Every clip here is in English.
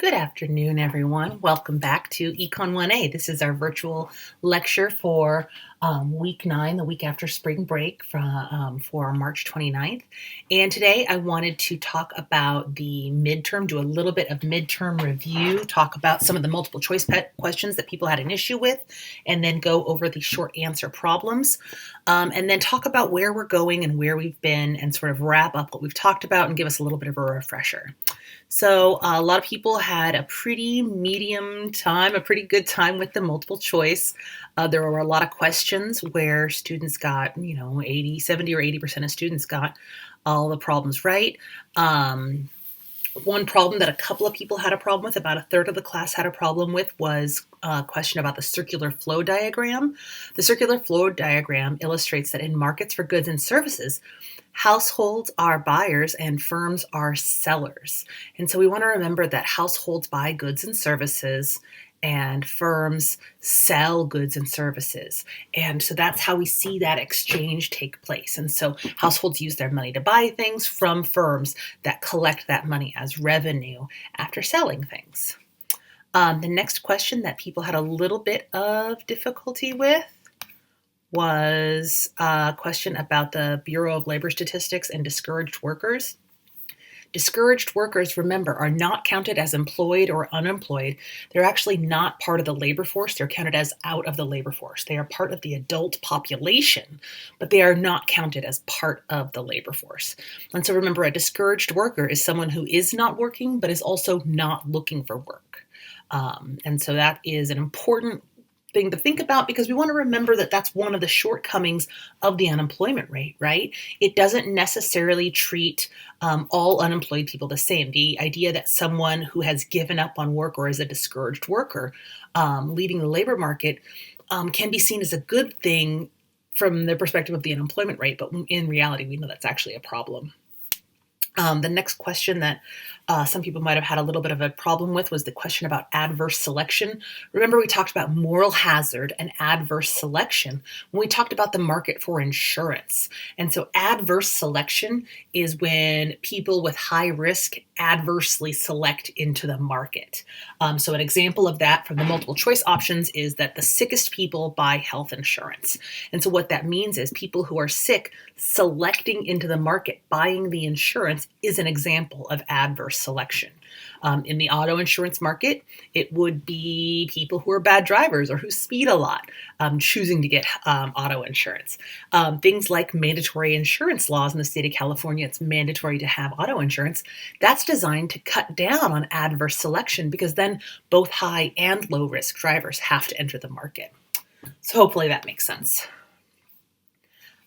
Good afternoon, everyone. Welcome back to Econ 1A. This is our virtual lecture for week 9, the week after spring break for March 29th. And today I wanted to talk about the midterm, do a little bit of midterm review, talk about some of the multiple choice questions that people had an issue with, and then go over the short answer problems, and then talk about where we're going and where we've been and sort of wrap up what we've talked about and give us a little bit of a refresher. So a lot of people had a pretty good time with the multiple choice. There were a lot of questions where students got, 70 or 80% of students got all the problems right. One problem that a couple of people had a problem with, about a third of the class had a problem with, was a question about the circular flow diagram. The circular flow diagram illustrates that in markets for goods and services, households are buyers and firms are sellers. And so we want to remember that households buy goods and services and firms sell goods and services. And so that's how we see that exchange take place. And so households use their money to buy things from firms that collect that money as revenue after selling things. The next question that people had a little bit of difficulty with was a question about the Bureau of Labor Statistics and discouraged workers. Discouraged workers, remember, are not counted as employed or unemployed. They're actually not part of the labor force. They're counted as out of the labor force. They are part of the adult population, but they are not counted as part of the labor force. And so remember, a discouraged worker is someone who is not working, but is also not looking for work. And so that is an important thing to think about, because we want to remember that that's one of the shortcomings of the unemployment rate, right? It doesn't necessarily treat all unemployed people the same. The idea that someone who has given up on work or is a discouraged worker leaving the labor market can be seen as a good thing from the perspective of the unemployment rate, but in reality, we know that's actually a problem. The next question that some people might have had a little bit of a problem with was the question about adverse selection. Remember, we talked about moral hazard and adverse selection when we talked about the market for insurance. And so adverse selection is when people with high risk adversely select into the market. So an example of that from the multiple choice options is that the sickest people buy health insurance. And so what that means is people who are sick selecting into the market, buying the insurance, is an example of adverse selection. In the auto insurance market, it would be people who are bad drivers or who speed a lot choosing to get auto insurance. Things like mandatory insurance laws in the state of California, it's mandatory to have auto insurance. That's designed to cut down on adverse selection, because then both high and low risk drivers have to enter the market. So hopefully that makes sense.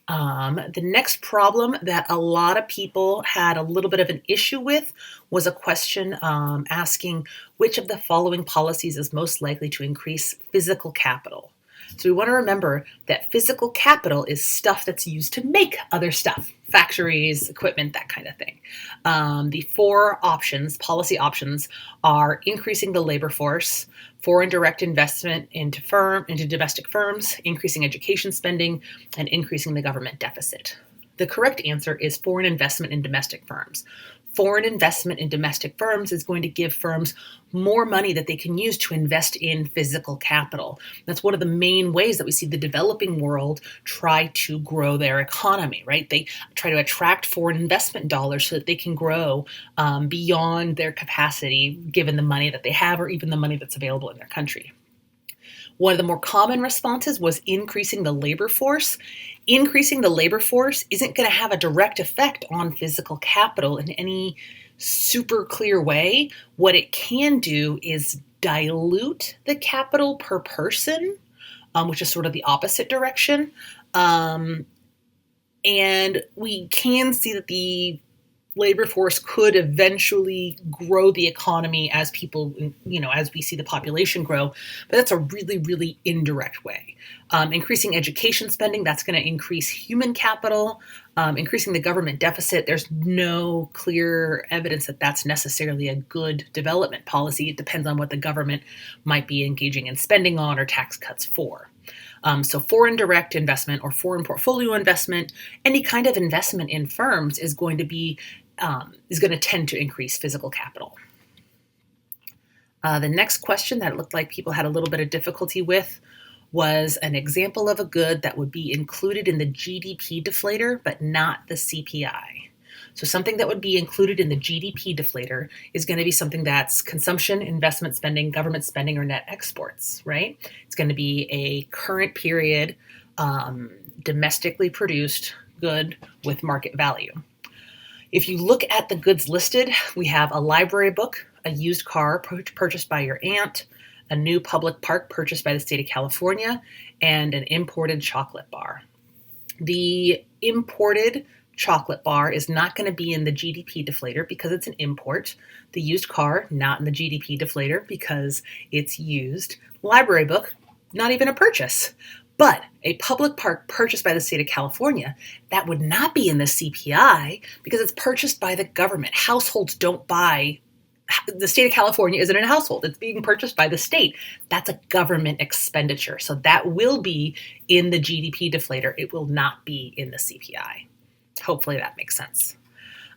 The next problem that a lot of people had a little bit of an issue with was a question asking which of the following policies is most likely to increase physical capital. So we want to remember that physical capital is stuff that's used to make other stuff, factories, equipment, that kind of thing. The four options, policy options, are increasing the labor force, foreign direct investment into domestic firms, increasing education spending, and increasing the government deficit. The correct answer is foreign investment in domestic firms. Foreign investment in domestic firms is going to give firms more money that they can use to invest in physical capital. That's one of the main ways that we see the developing world try to grow their economy, right? They try to attract foreign investment dollars so that they can grow beyond their capacity, given the money that they have or even the money that's available in their country. One of the more common responses was increasing the labor force. Increasing the labor force isn't going to have a direct effect on physical capital in any super clear way. What it can do is dilute the capital per person, which is sort of the opposite direction. And we can see that the labor force could eventually grow the economy as people, as we see the population grow, but that's a really, really indirect way. Increasing education spending, that's going to increase human capital. Increasing the government deficit, there's no clear evidence that that's necessarily a good development policy. It depends on what the government might be engaging in spending on or tax cuts for. So foreign direct investment or foreign portfolio investment, any kind of investment in firms is going to tend to increase physical capital. The next question that it looked like people had a little bit of difficulty with was an example of a good that would be included in the GDP deflator, but not the CPI. So something that would be included in the GDP deflator is going to be something that's consumption, investment spending, government spending, or net exports, right? It's going to be a current period, domestically produced good with market value. If you look at the goods listed, we have a library book, a used car purchased by your aunt, a new public park purchased by the state of California, and an imported chocolate bar. The imported chocolate bar is not going to be in the GDP deflator because it's an import. The used car, not in the GDP deflator because it's used. Library book, not even a purchase. But a public park purchased by the state of California, that would not be in the CPI because it's purchased by the government. Households don't buy. The state of California isn't a household. It's being purchased by the state. That's a government expenditure. So that will be in the GDP deflator. It will not be in the CPI. Hopefully that makes sense.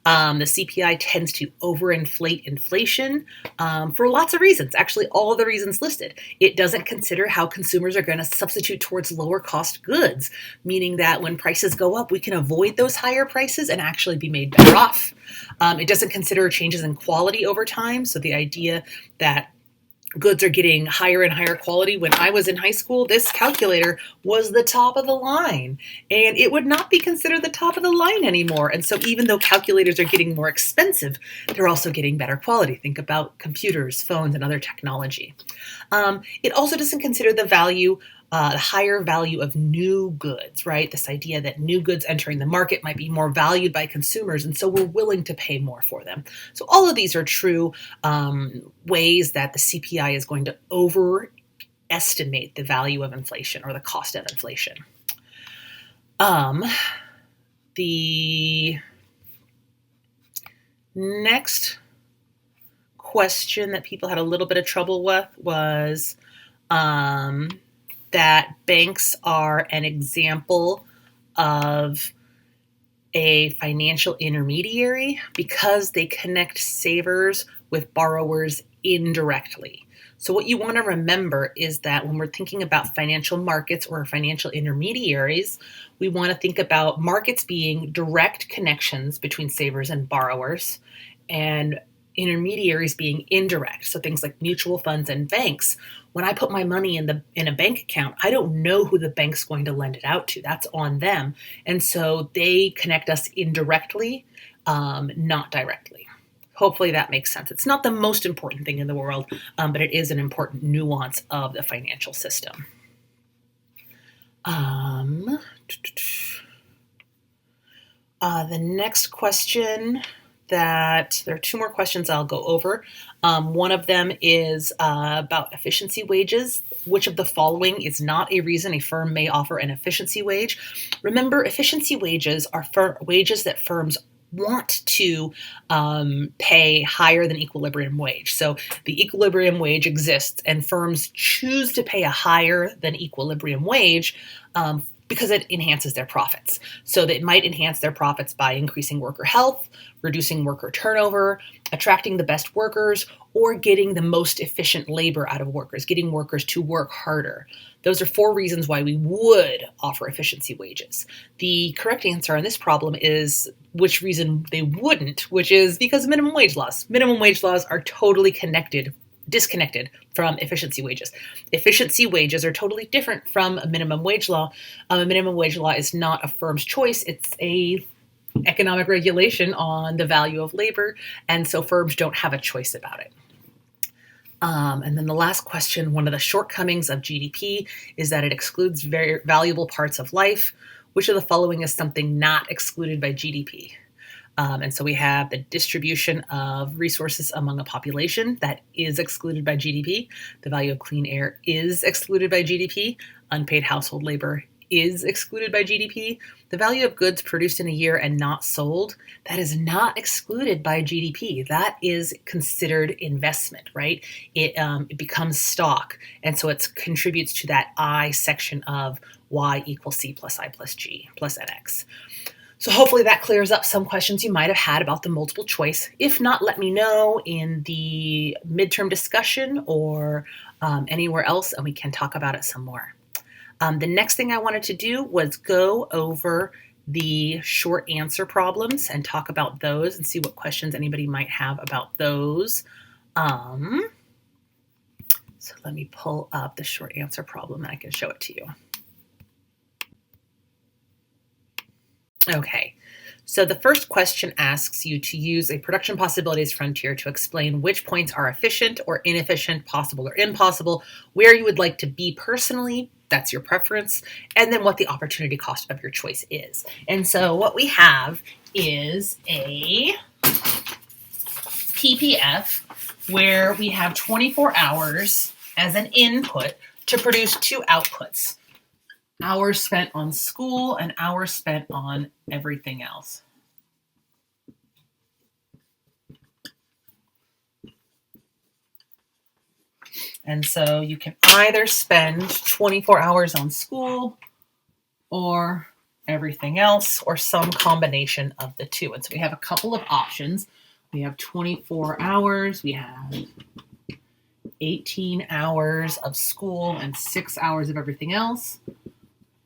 The CPI tends to overinflate inflation for lots of reasons, actually all of the reasons listed. It doesn't consider how consumers are going to substitute towards lower cost goods, meaning that when prices go up, we can avoid those higher prices and actually be made better off. It doesn't consider changes in quality over time, so the idea that goods are getting higher and higher quality. When I was in high school, this calculator was the top of the line, and it would not be considered the top of the line anymore. And so even though calculators are getting more expensive, they're also getting better quality. Think about computers, phones, and other technology. It also doesn't consider the higher value of new goods, right? This idea that new goods entering the market might be more valued by consumers, and so we're willing to pay more for them. So all of these are true ways that the CPI is going to overestimate the value of inflation or the cost of inflation. The next question that people had a little bit of trouble with was that banks are an example of a financial intermediary because they connect savers with borrowers indirectly. So what you want to remember is that when we're thinking about financial markets or financial intermediaries, we want to think about markets being direct connections between savers and borrowers, and intermediaries being indirect. So things like mutual funds and banks. When I put my money in a bank account, I don't know who the bank's going to lend it out to. That's on them. And so they connect us indirectly, not directly. Hopefully that makes sense. It's not the most important thing in the world, but it is an important nuance of the financial system. The next question that there are two more questions I'll go over. One of them is about efficiency wages. Which of the following is not a reason a firm may offer an efficiency wage? Remember, efficiency wages are wages that firms want to pay higher than equilibrium wage. So the equilibrium wage exists and firms choose to pay a higher than equilibrium wage because it enhances their profits. So that it might enhance their profits by increasing worker health, reducing worker turnover, attracting the best workers, or getting the most efficient labor out of workers, getting workers to work harder. Those are four reasons why we would offer efficiency wages. The correct answer on this problem is which reason they wouldn't, which is because of minimum wage laws. Minimum wage laws are totally disconnected from efficiency wages. Efficiency wages are totally different from a minimum wage law. A minimum wage law is not a firm's choice. It's a economic regulation on the value of labor, and so firms don't have a choice about it. And then the last question, one of the shortcomings of GDP is that it excludes very valuable parts of life. Which of the following is something not excluded by GDP? And so we have the distribution of resources among a population that is excluded by GDP. The value of clean air is excluded by GDP. Unpaid household labor is excluded by GDP. The value of goods produced in a year and not sold, that is not excluded by GDP. That is considered investment, right? It becomes stock. And so it contributes to that I section of Y equals C plus I plus G plus NX. So hopefully that clears up some questions you might have had about the multiple choice. If not, let me know in the midterm discussion or anywhere else, and we can talk about it some more. The next thing I wanted to do was go over the short answer problems and talk about those and see what questions anybody might have about those. So let me pull up the short answer problem and I can show it to you. Okay, so the first question asks you to use a production possibilities frontier to explain which points are efficient or inefficient, possible or impossible, where you would like to be personally, that's your preference, and then what the opportunity cost of your choice is. And so what we have is a PPF where we have 24 hours as an input to produce two outputs. Hours spent on school and hours spent on everything else. And so you can either spend 24 hours on school or everything else or some combination of the two. And so we have a couple of options. We have 24 hours, we have 18 hours of school and 6 hours of everything else.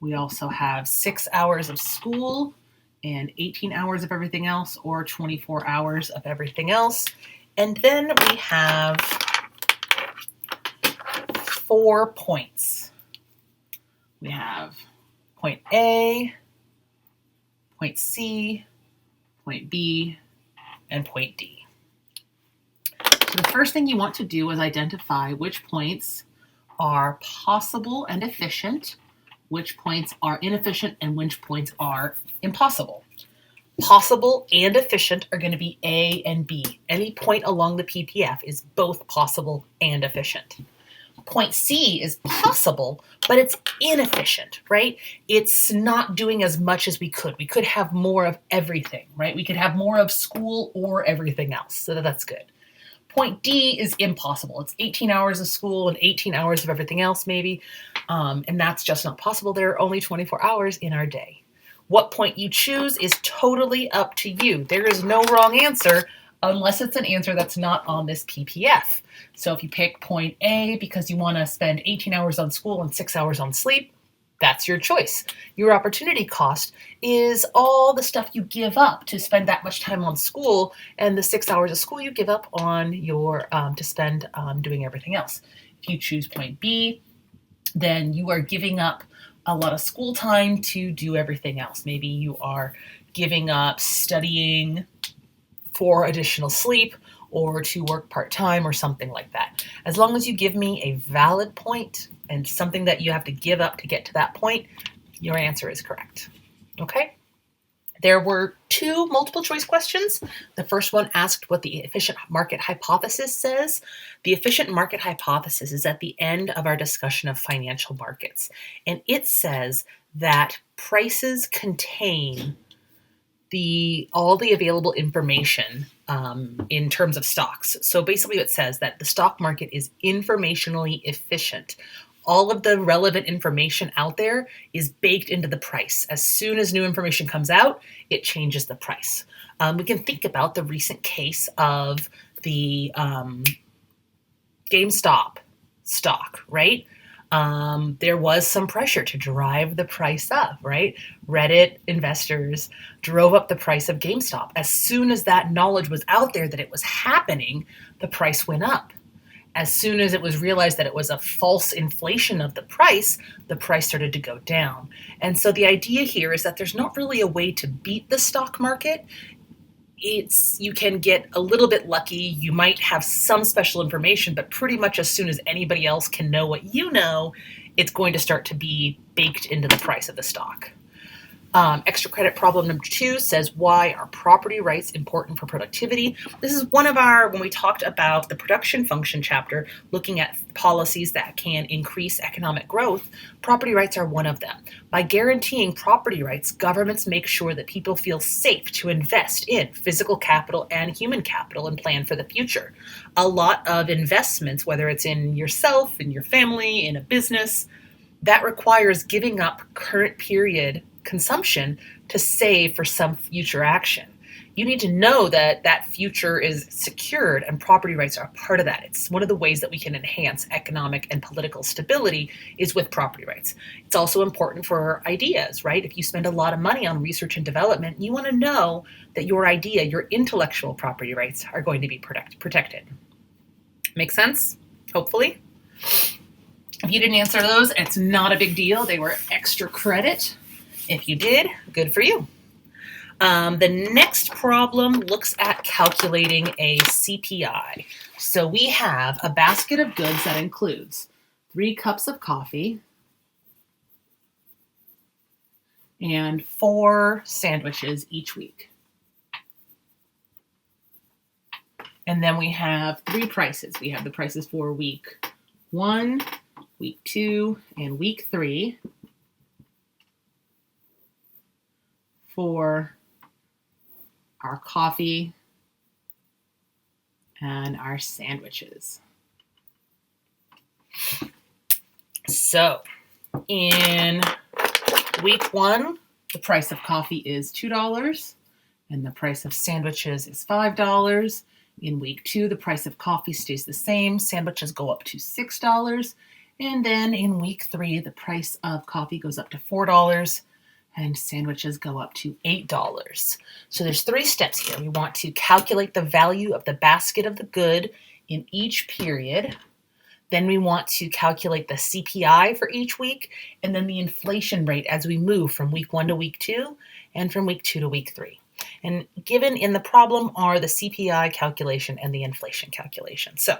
We also have 6 hours of school and 18 hours of everything else, or 24 hours of everything else. And then we have 4 points. We have point A, point C, point B, and point D. So the first thing you want to do is identify which points are possible and efficient, which points are inefficient, and which points are impossible. Possible and efficient are going to be A and B. Any point along the PPF is both possible and efficient. Point C is possible, but it's inefficient, right? It's not doing as much as we could. We could have more of everything, right? We could have more of school or everything else, so that's good. Point D is impossible. It's 18 hours of school and 18 hours of everything else, maybe, and that's just not possible. There are only 24 hours in our day. What point you choose is totally up to you. There is no wrong answer unless it's an answer that's not on this PPF. So if you pick point A because you want to spend 18 hours on school and 6 hours on sleep, that's your choice. Your opportunity cost is all the stuff you give up to spend that much time on school, and the 6 hours of school you give up on your to spend doing everything else. If you choose point B, then you are giving up a lot of school time to do everything else. Maybe you are giving up studying for additional sleep or to work part-time or something like that. As long as you give me a valid point and something that you have to give up to get to that point, your answer is correct. Okay? There were 2 multiple choice questions. The first one asked what the efficient market hypothesis says. The efficient market hypothesis is at the end of our discussion of financial markets. And it says that prices contain all the available information in terms of stocks. So basically it says that the stock market is informationally efficient. All of the relevant information out there is baked into the price. As soon as new information comes out, it changes the price. We can think about the recent case of the GameStop stock, right? There was some pressure to drive the price up, right? Reddit investors drove up the price of GameStop. As soon as that knowledge was out there that it was happening, the price went up. As soon as it was realized that it was a false inflation of the price started to go down. And so the idea here is that there's not really a way to beat the stock market. You can get a little bit lucky. You might have some special information, but pretty much as soon as anybody else can know what you know, it's going to start to be baked into the price of the stock. Extra credit problem number 2 says, why are property rights important for productivity? This is one of when we talked about the production function chapter, looking at policies that can increase economic growth, property rights are one of them. By guaranteeing property rights, governments make sure that people feel safe to invest in physical capital and human capital and plan for the future. A lot of investments, whether it's in yourself, in your family, in a business, that requires giving up current period consumption to save for some future action. You need to know that that future is secured and property rights are a part of that. It's one of the ways that we can enhance economic and political stability is with property rights. It's also important for ideas, right? If you spend a lot of money on research and development, you want to know that your idea, your intellectual property rights are going to be protected. Make sense? Hopefully. If you didn't answer those, it's not a big deal. They were extra credit. If you did, good for you. The next problem looks at calculating a CPI. So we have a basket of goods that includes 3 cups of coffee and 4 sandwiches each week. And then we have 3 prices. We have the prices for week 1, week 2, and week 3 for our coffee and our sandwiches. So in week 1, the price of coffee is $2 and the price of sandwiches is $5. In week 2, the price of coffee stays the same. Sandwiches go up to $6. And then in week 3, the price of coffee goes up to $4 and sandwiches go up to $8. So there's 3 steps here. We want to calculate the value of the basket of the good in each period. Then we want to calculate the CPI for each week, and then the inflation rate as we move from week 1 to week 2 and from week 2 to week 3. And given in the problem are the CPI calculation and the inflation calculation. So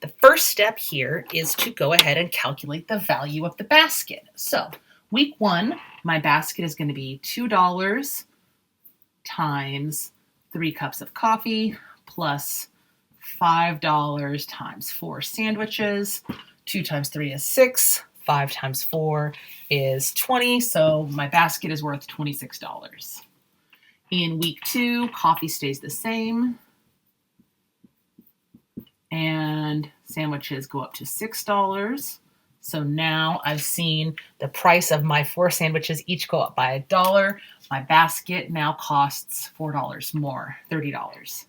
the first step here is to go ahead and calculate the value of the basket. So week 1, my basket is going to be $2 times 3 cups of coffee plus $5 times 4 sandwiches. 2 times 3 is 6. 5 times 4 is 20. So my basket is worth $26. In week 2, coffee stays the same. And sandwiches go up to $6. So now I've seen the price of my 4 sandwiches each go up by $1. My basket now costs $4 more, $30.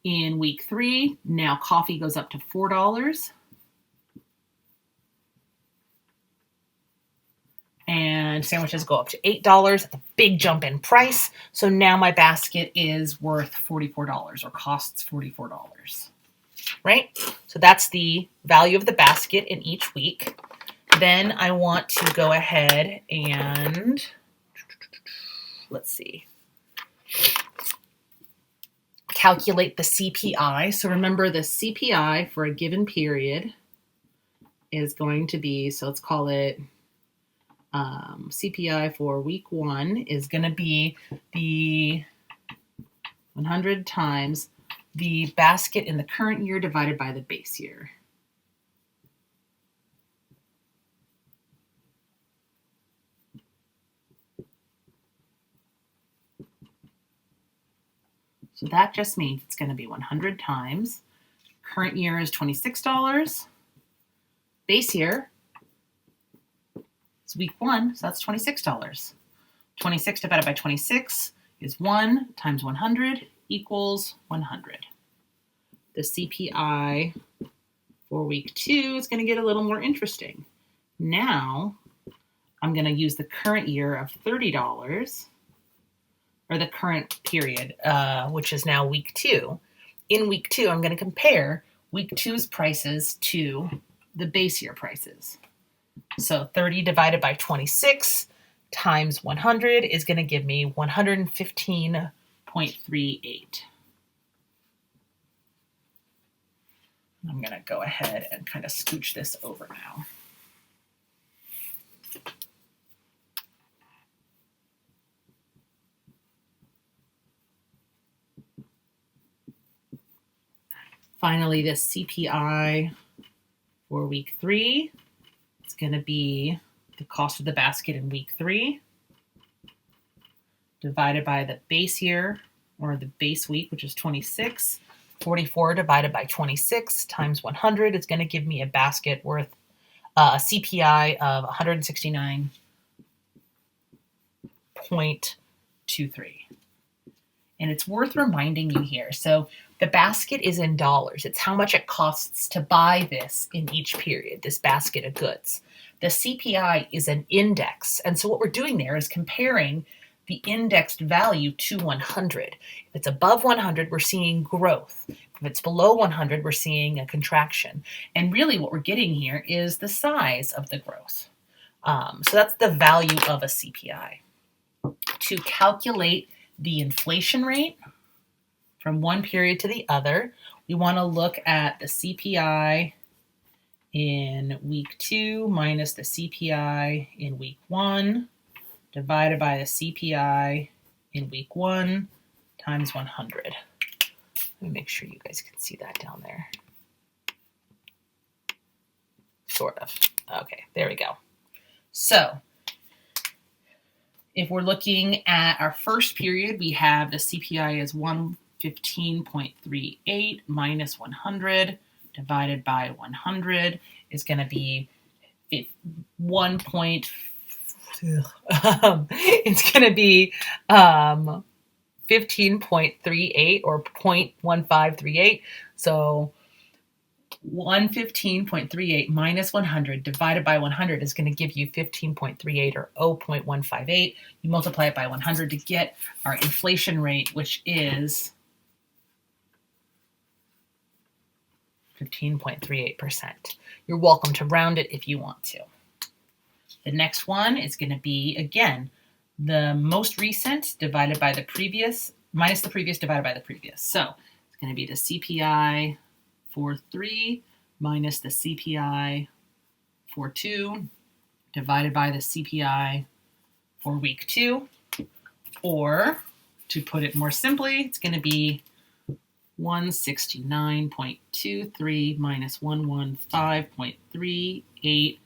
In week 3, now coffee goes up to $4. And sandwiches go up to $8. That's a big jump in price. So now my basket is worth $44 or costs $44. Right? So that's the value of the basket in each week. Then I want to go ahead and, let's see, calculate the CPI. So remember the CPI for a given period is going to be, so let's call it CPI for week 1 is going to be the 100 times the basket in the current year divided by the base year. So that just means it's going to be 100 times. Current year is $26. Base year is week 1, so that's $26. 26 divided by 26 is 1 times 100 equals 100. The CPI for week 2 is going to get a little more interesting. Now I'm going to use the current year of $30, or the current period, which is now week 2. In week 2, I'm going to compare week 2's prices to the base year prices. So 30 divided by 26 times 100 is going to give me 115.38. I'm going to go ahead and kind of scooch this over now. Finally, this CPI for week 3, it's going to be the cost of the basket in week 3 divided by the base year, or the base week, which is 26. 44 divided by 26 times 100 is going to give me a basket worth a CPI of 169.38. 0.23. And it's worth reminding you here. So the basket is in dollars. It's how much it costs to buy this in each period, this basket of goods. The CPI is an index. And so what we're doing there is comparing the indexed value to 100. If it's above 100, we're seeing growth. If it's below 100, we're seeing a contraction. And really what we're getting here is the size of the growth. So that's the value of a CPI. To calculate the inflation rate from one period to the other, we want to look at the CPI in week 2 minus the CPI in week 1 divided by the CPI in week 1 times 100. Let me make sure you guys can see that down there. Sort of. Okay, there we go. So if we're looking at our first period, we have the CPI is 115.38 minus 100 divided by 100 is going to be 1. It's going to be 15.38 or 0.1538. So 115.38 minus 100 divided by 100 is going to give you 15.38 or 0.158. You multiply it by 100 to get our inflation rate, which is 15.38%. You're welcome to round it if you want to. The next one is going to be, again, the most recent divided by the previous, minus the previous divided by the previous. So it's going to be the CPI for 3 minus the CPI for 2 divided by the CPI for week 2. Or, to put it more simply, it's going to be 169.23 minus 115.38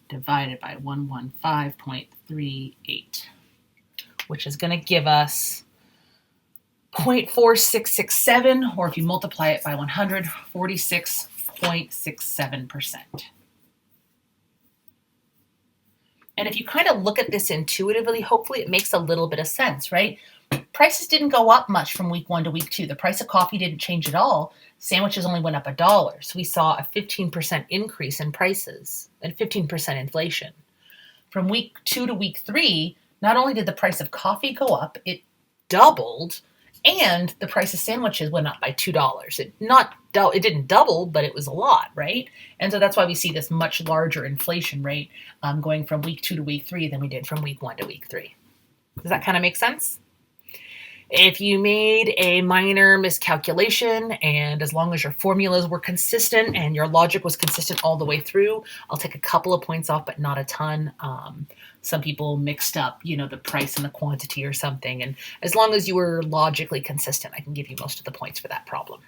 divided by 115.38, which is going to give us 0.4667, or if you multiply it by 100, 46.67%. And if you kind of look at this intuitively, hopefully it makes a little bit of sense, right? Prices didn't go up much from week 1 to week 2. The price of coffee didn't change at all. Sandwiches only went up $1. So we saw a 15% increase in prices and 15% inflation. From week 2 to week 3, not only did the price of coffee go up, it doubled, and the price of sandwiches went up by $2. It didn't double, but it was a lot, right? And so that's why we see this much larger inflation rate going from week 2 to week 3 than we did from week 1 to week 3. Does that kind of make sense? If you made a minor miscalculation, and as long as your formulas were consistent and your logic was consistent all the way through, I'll take a couple of points off, but not a ton. Some people mixed up, the price and the quantity or something. And as long as you were logically consistent, I can give you most of the points for that problem.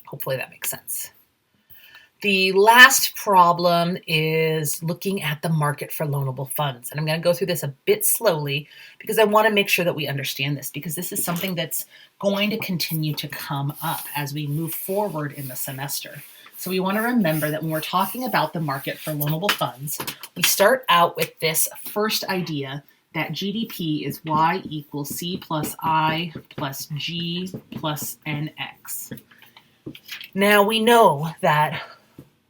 Hopefully that makes sense. The last problem is looking at the market for loanable funds. And I'm going to go through this a bit slowly because I want to make sure that we understand this, because this is something that's going to continue to come up as we move forward in the semester. So we want to remember that when we're talking about the market for loanable funds, we start out with this first idea that GDP is Y equals C plus I plus G plus NX. Now we know that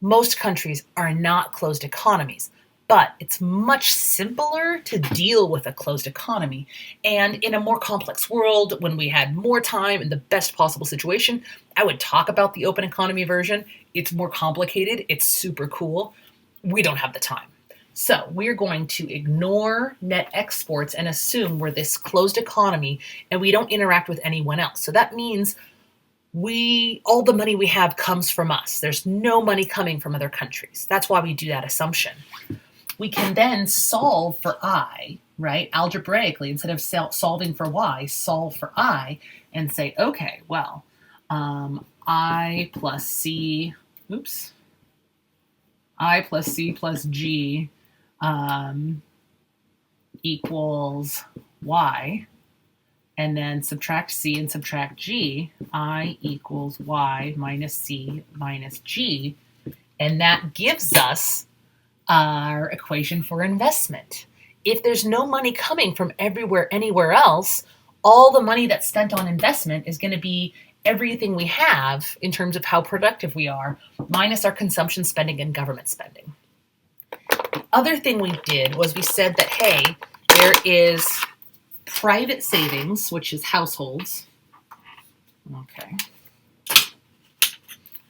most countries are not closed economies, but it's much simpler to deal with a closed economy. And in a more complex world, when we had more time in the best possible situation, I would talk about the open economy version. It's more complicated. It's super cool. We don't have the time. So we're going to ignore net exports and assume we're this closed economy and we don't interact with anyone else. So that means all the money we have comes from us. There's no money coming from other countries. That's why we do that assumption. We can then solve for I, right? Algebraically, instead of solving for Y, solve for I and say, okay, well, I plus C plus G equals Y. And then subtract C and subtract G, I equals Y minus C minus G. And that gives us our equation for investment. If there's no money coming from anywhere else, all the money that's spent on investment is going to be everything we have in terms of how productive we are, minus our consumption spending and government spending. The other thing we did was we said that, hey, there is private savings, which is households. Okay.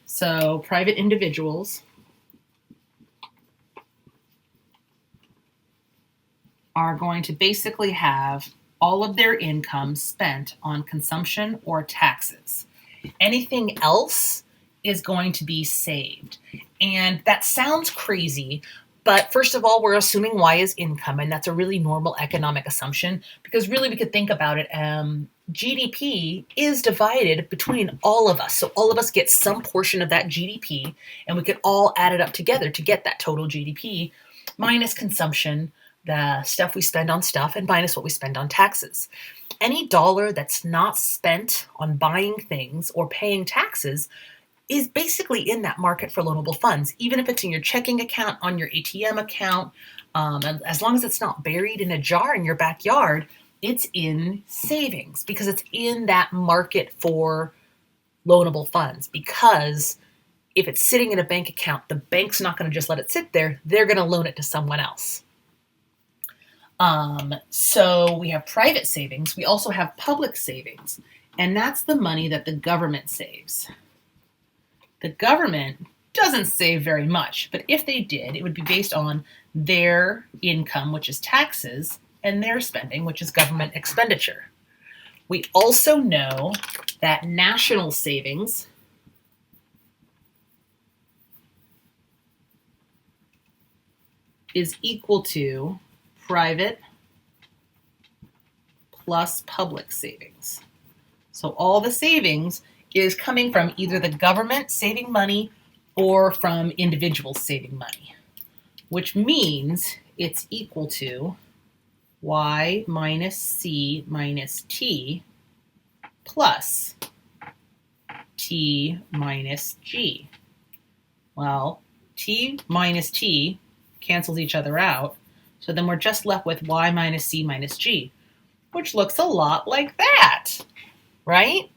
So private individuals are going to basically have all of their income spent on consumption or taxes. Anything else is going to be saved. And that sounds crazy, but first of all, we're assuming Y is income, and that's a really normal economic assumption, because really we could think about it. GDP is divided between all of us. So all of us get some portion of that GDP, and we could all add it up together to get that total GDP minus consumption, the stuff we spend on stuff, and minus what we spend on taxes. Any dollar that's not spent on buying things or paying taxes is basically in that market for loanable funds, even if it's in your checking account, on your ATM account. As long as it's not buried in a jar in your backyard, it's in savings because it's in that market for loanable funds. Because if it's sitting in a bank account, the bank's not going to just let it sit there. They're going to loan it to someone else. So we have private savings. We also have public savings, and that's the money that the government saves. The government doesn't save very much, but if they did, it would be based on their income, which is taxes, and their spending, which is government expenditure. We also know that national savings is equal to private plus public savings. So all the savings is coming from either the government saving money or from individuals saving money, which means it's equal to Y minus C minus T plus T minus G. Well, T minus T cancels each other out, so then we're just left with Y minus C minus G, which looks a lot like that, right?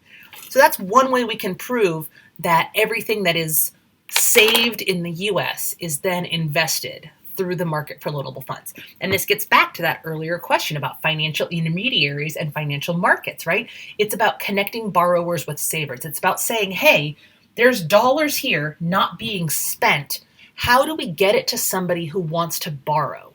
So that's one way we can prove that everything that is saved in the US is then invested through the market for loanable funds. And this gets back to that earlier question about financial intermediaries and financial markets, right? It's about connecting borrowers with savers. It's about saying, hey, there's dollars here not being spent. How do we get it to somebody who wants to borrow?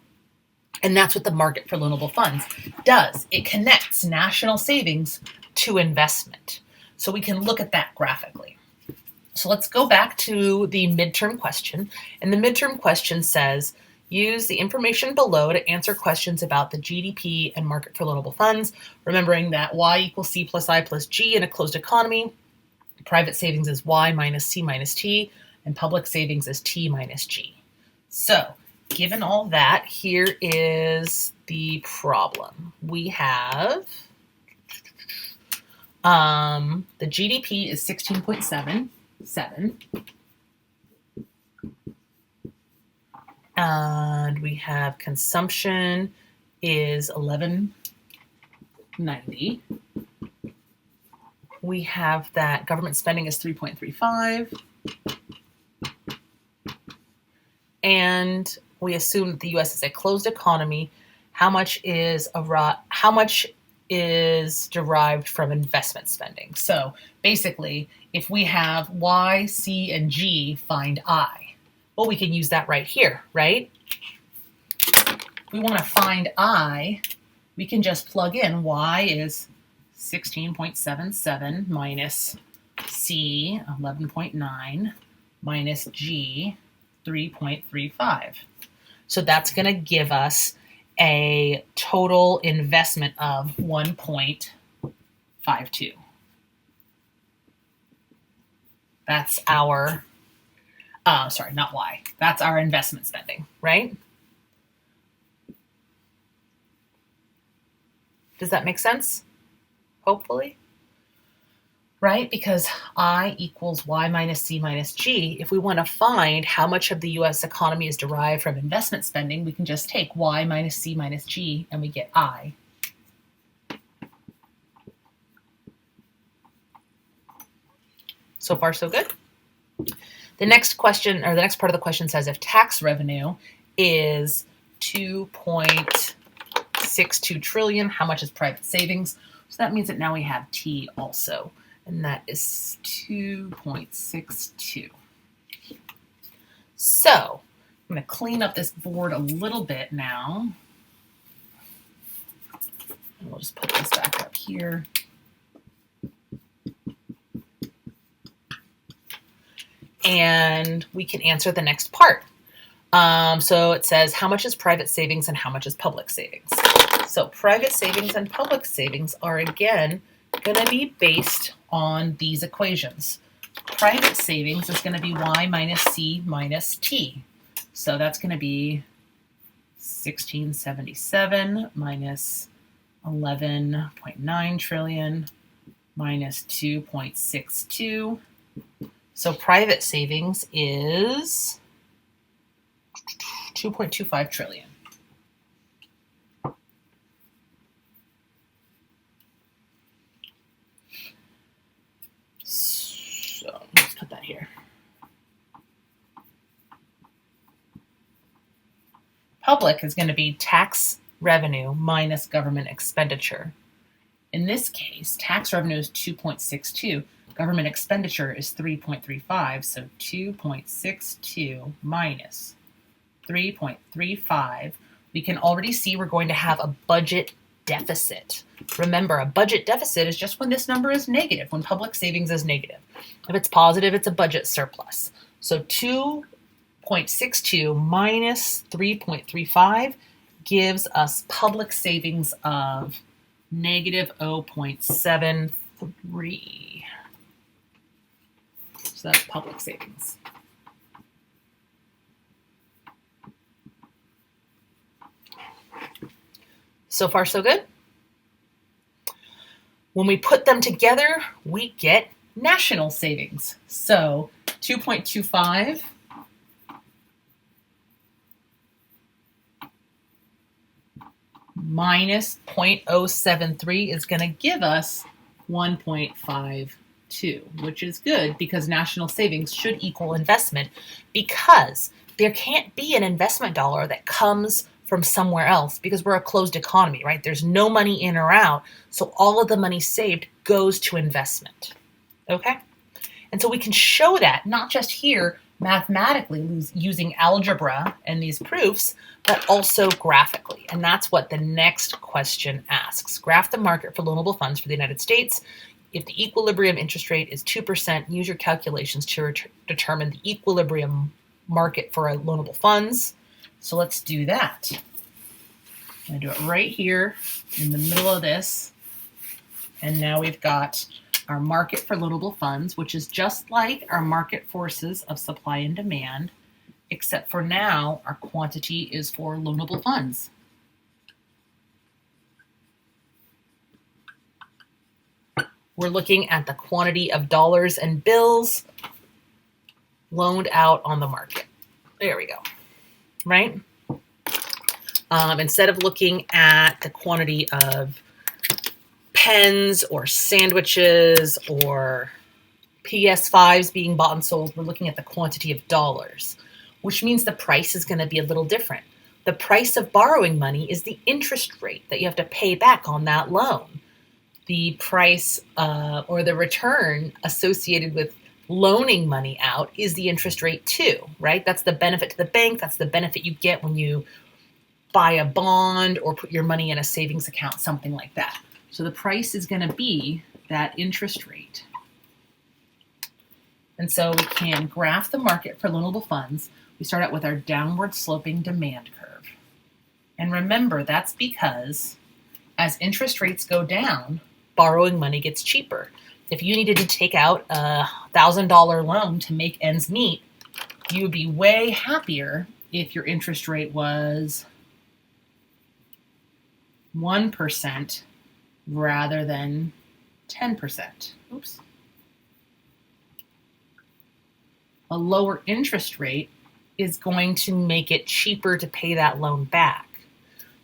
And that's what the market for loanable funds does. It connects national savings to investment. So we can look at that graphically. So let's go back to the midterm question. And the midterm question says, use the information below to answer questions about the GDP and market for loanable funds, remembering that Y equals C plus I plus G in a closed economy. Private savings is Y minus C minus T, and public savings is T minus G. So given all that, here is the problem. We have the GDP is 16.77, and we have consumption is 1190. We have that government spending is 3.35. And we assume that the U.S. is a closed economy. How much is derived from investment spending? So basically, if we have Y, C, and G, find I. Well, we can use that right here, right? We want to find I. We can just plug in Y is 16.77 minus C, 11.9, minus G, 3.35. So that's going to give us a total investment of 1.52. That's our, sorry, not Y. That's our investment spending, right? Does that make sense? Hopefully. right? Because I equals Y minus C minus G. If we want to find how much of the US economy is derived from investment spending, we can just take Y minus C minus G and we get I. So far, so good. The next question, or the next part of the question says if tax revenue is 2.62 trillion, how much is private savings? So that means that now we have T also, and that is 2.62. So I'm going to clean up this board a little bit now. And we'll just put this back up here. And we can answer the next part. So it says, how much is private savings and how much is public savings? So private savings and public savings are, again, going to be based on these equations. Private savings is going to be Y minus C minus T. So that's going to be 1677 minus 11.9 trillion minus 2.62. So private savings is 2.25 trillion. So let's put that here. Public is going to be tax revenue minus government expenditure. In this case, tax revenue is 2.62. Government expenditure is 3.35, so 2.62 minus 3.35. We can already see we're going to have a budget deficit. Remember, a budget deficit is just when this number is negative, when public savings is negative. If it's positive, it's a budget surplus. So 2.62 minus 3.35 gives us public savings of negative 0.73. So that's public savings. So far, so good. When we put them together, we get national savings. So 2.25 minus 0.073 is going to give us 1.52, which is good because national savings should equal investment, because there can't be an investment dollar that comes from somewhere else because we're a closed economy, right? There's no money in or out, so all of the money saved goes to investment, okay? And so we can show that not just here mathematically using algebra and these proofs, but also graphically. And that's what the next question asks. Graph the market for loanable funds for the United States. If the equilibrium interest rate is 2%, use your calculations to determine the equilibrium market for loanable funds. So let's do that. I'm going to do it right here in the middle of this. And now we've got our market for loanable funds, which is just like our market forces of supply and demand, except for now our quantity is for loanable funds. We're looking at the quantity of dollars and bills loaned out on the market. There we go, right? Instead of looking at the quantity of pens or sandwiches or PS5s being bought and sold, we're looking at the quantity of dollars, which means the price is going to be a little different. The price of borrowing money is the interest rate that you have to pay back on that loan. The price or the return associated with loaning money out is the interest rate too, right? That's the benefit to the bank. That's the benefit you get when you buy a bond or put your money in a savings account, something like that. So the price is going to be that interest rate. And so we can graph the market for loanable funds. We start out with our downward sloping demand curve. And remember, that's because as interest rates go down, borrowing money gets cheaper. If you needed to take out a $1,000 loan to make ends meet, you would be way happier if your interest rate was 1% rather than 10%. Oops. a lower interest rate is going to make it cheaper to pay that loan back.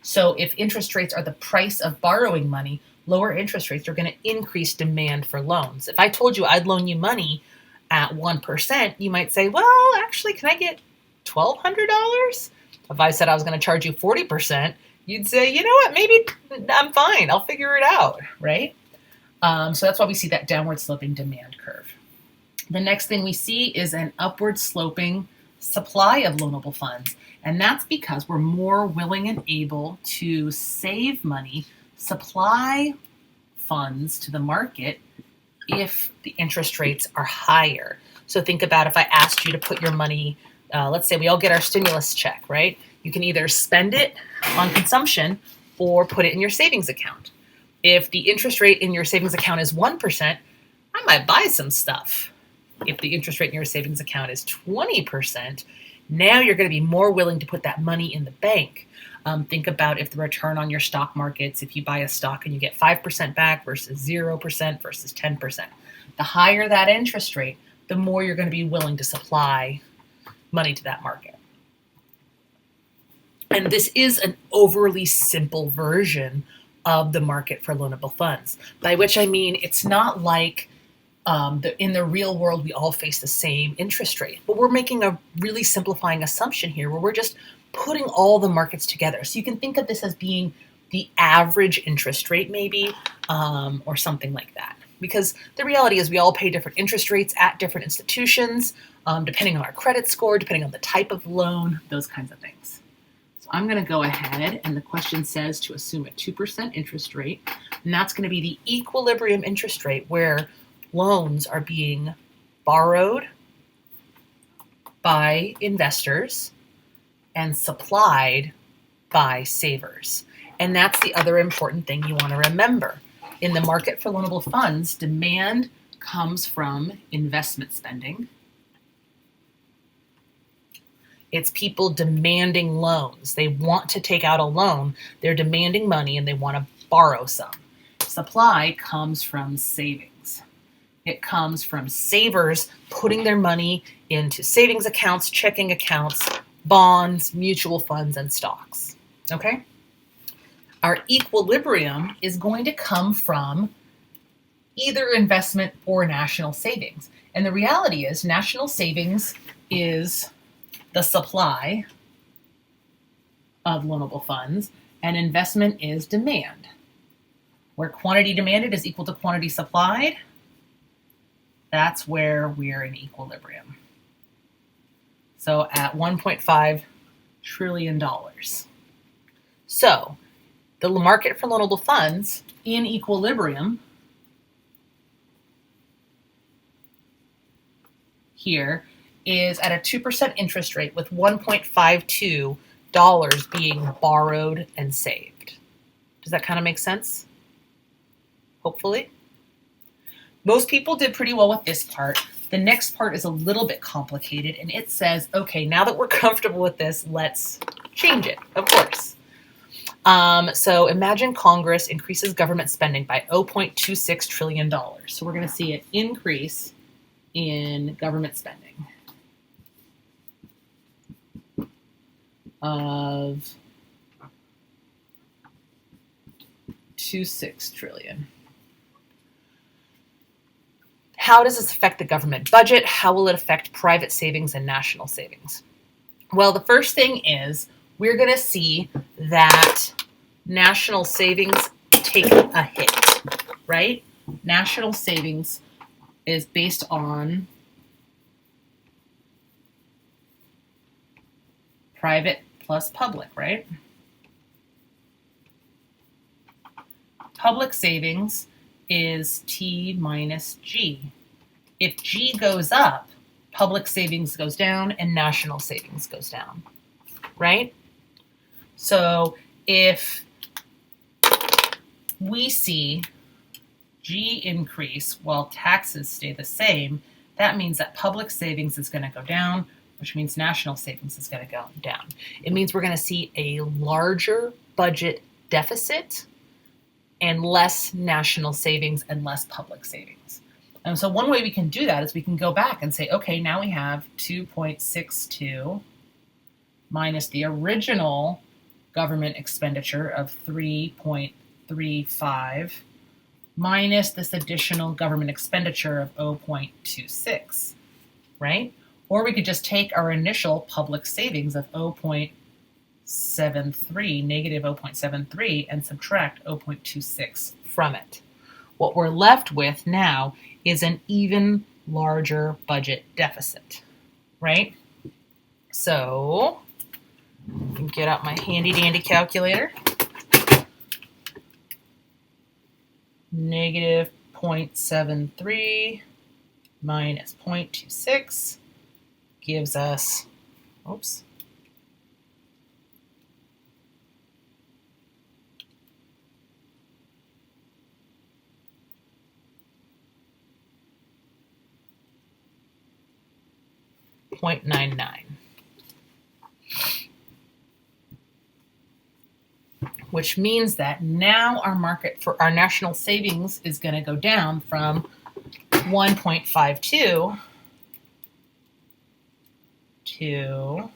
So if interest rates are the price of borrowing money, lower interest rates are going to increase demand for loans. If I told you I'd loan you money at 1%, you might say, well, actually, can I get $1,200? If I said I was going to charge you 40%, you'd say, you know what, maybe I'm fine. I'll figure it out, right? So that's why we see that downward sloping demand curve. The next thing we see is an upward sloping supply of loanable funds. And that's because we're more willing and able to save money, supply funds to the market if the interest rates are higher. So think about if I asked you to put your money, let's say we all get our stimulus check, right? You can either spend it on consumption or put it in your savings account. If the interest rate in your savings account is 1%, I might buy some stuff. If the interest rate in your savings account is 20%, now you're going to be more willing to put that money in the bank. Think about if the return on your stock markets, if you buy a stock and you get 5% back versus 0% versus 10%. The higher that interest rate, the more you're going to be willing to supply money to that market. And this is an overly simple version of the market for loanable funds, by which I mean it's not like in the real world we all face the same interest rate, but we're making a really simplifying assumption here where we're just putting all the markets together. So you can think of this as being the average interest rate maybe, or something like that. Because the reality is we all pay different interest rates at different institutions, depending on our credit score, depending on the type of loan, those kinds of things. So I'm going to go ahead, and the question says to assume a 2% interest rate, and that's going to be the equilibrium interest rate where loans are being borrowed by investors and supplied by savers. And that's the other important thing you want to remember. In the market for loanable funds, demand comes from investment spending. It's people demanding loans. They want to take out a loan. They're demanding money and they want to borrow some. Supply comes from savings. It comes from savers putting their money into savings accounts, checking accounts, bonds, mutual funds, and stocks. Okay? Our equilibrium is going to come from either investment or national savings. And the reality is national savings is the supply of loanable funds, and investment is demand. Where quantity demanded is equal to quantity supplied, that's where we're in equilibrium. So at $1.5 trillion. So the market for loanable funds in equilibrium here is at a 2% interest rate with $1.52 being borrowed and saved. Does that kind of make sense? Hopefully. Most people did pretty well with this part. The next part is a little bit complicated, and it says, okay, now that we're comfortable with this, let's change it, of course. So imagine Congress increases government spending by $0.26 trillion. So we're going to see an increase in government spending of 26 trillion. How does this affect the government budget? How will it affect private savings and national savings? Well, the first thing is we're going to see that national savings take a hit, right? National savings is based on private plus public, right? Public savings is T minus G. If G goes up, public savings goes down and national savings goes down, right? So if we see G increase while taxes stay the same, that means that public savings is going to go down, which means national savings is going to go down. It means we're going to see a larger budget deficit and less national savings and less public savings. And so one way we can do that is we can go back and say, okay, now we have 2.62 minus the original government expenditure of 3.35 minus this additional government expenditure of 0.26, right? Or we could just take our initial public savings of 0.73, negative 0.73, and subtract 0.26 from it. What we're left with now is an even larger budget deficit, right? So I can get out my handy dandy calculator. Negative 0.73 minus 0.26 gives us, oops, .99, which means that now our market for our national savings is going to go down from 1.52 to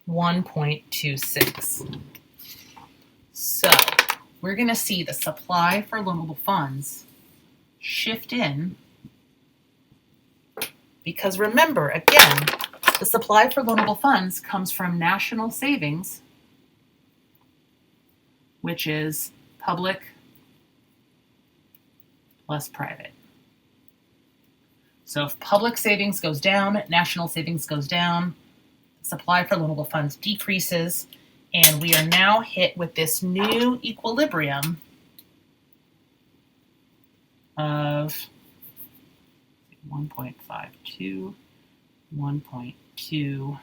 1.26. So we're going to see the supply for loanable funds shift in, because remember, again, the supply for loanable funds comes from national savings, which is public plus private. So if public savings goes down, national savings goes down, supply for loanable funds decreases, and we are now hit with this new equilibrium of 1.52, 1.26.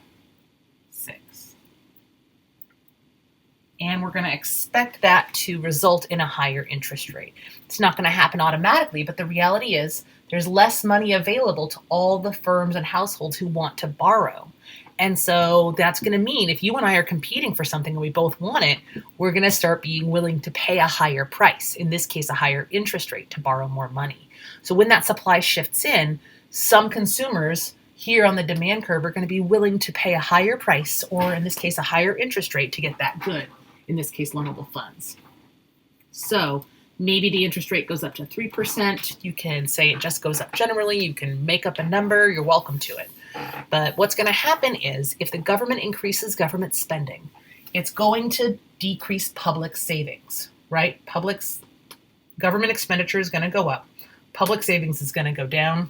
And we're going to expect that to result in a higher interest rate. It's not going to happen automatically, but the reality is there's less money available to all the firms and households who want to borrow. And so that's going to mean if you and I are competing for something and we both want it, we're going to start being willing to pay a higher price, in this case, a higher interest rate to borrow more money. So when that supply shifts in, some consumers here on the demand curve are going to be willing to pay a higher price, or in this case, a higher interest rate to get that good, in this case, loanable funds. So maybe the interest rate goes up to 3%. You can say it just goes up generally. You can make up a number. You're welcome to it. But what's going to happen is if the government increases government spending, it's going to decrease public savings, right? Government expenditure is going to go up. Public savings is going to go down.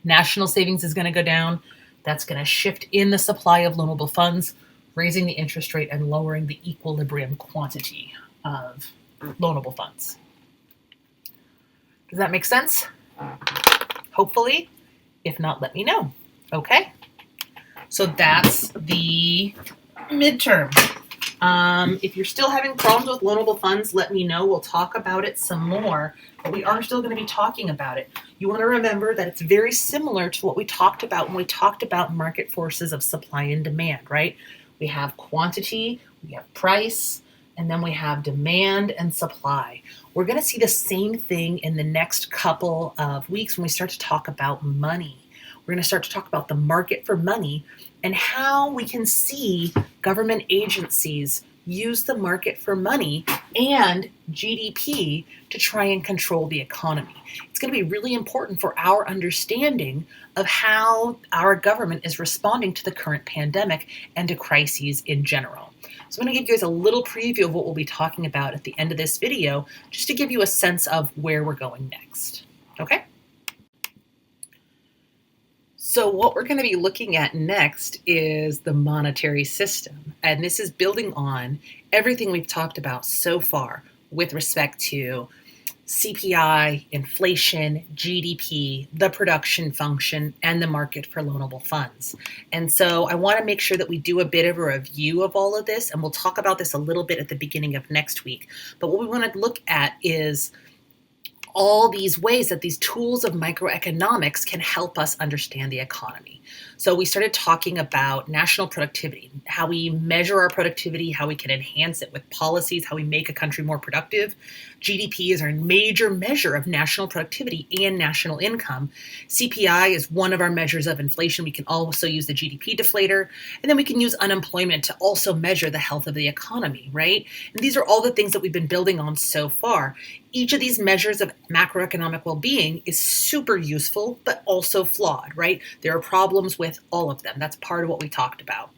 National savings is going to go down. That's going to shift in the supply of loanable funds, raising the interest rate and lowering the equilibrium quantity of loanable funds. Does that make sense? Hopefully. If not, let me know. Okay? So that's the midterm. If you're still having problems with loanable funds, let me know. We'll talk about it some more, but we are still going to be talking about it. You want to remember that it's very similar to what we talked about when we talked about market forces of supply and demand, right? We have quantity, we have price, and then we have demand and supply. We're going to see the same thing in the next couple of weeks when we start to talk about money. We're going to start to talk about the market for money and how we can see government agencies use the market for money and GDP to try and control the economy. It's going to be really important for our understanding of how our government is responding to the current pandemic and to crises in general. So I'm going to give you guys a little preview of what we'll be talking about at the end of this video, just to give you a sense of where we're going next. Okay? So what we're going to be looking at next is the monetary system. And this is building on everything we've talked about so far with respect to CPI, inflation, GDP, the production function, and the market for loanable funds. And so I want to make sure that we do a bit of a review of all of this, and we'll talk about this a little bit at the beginning of next week. But what we want to look at is all these ways that these tools of microeconomics can help us understand the economy. So we started talking about national productivity, how we measure our productivity, how we can enhance it with policies, how we make a country more productive. GDP is our major measure of national productivity and national income. CPI is one of our measures of inflation. We can also use the GDP deflator, and then we can use unemployment to also measure the health of the economy, right? And these are all the things that we've been building on so far. Each of these measures of macroeconomic well-being is super useful, but also flawed, right? There are problems with all of them. That's part of what we talked about.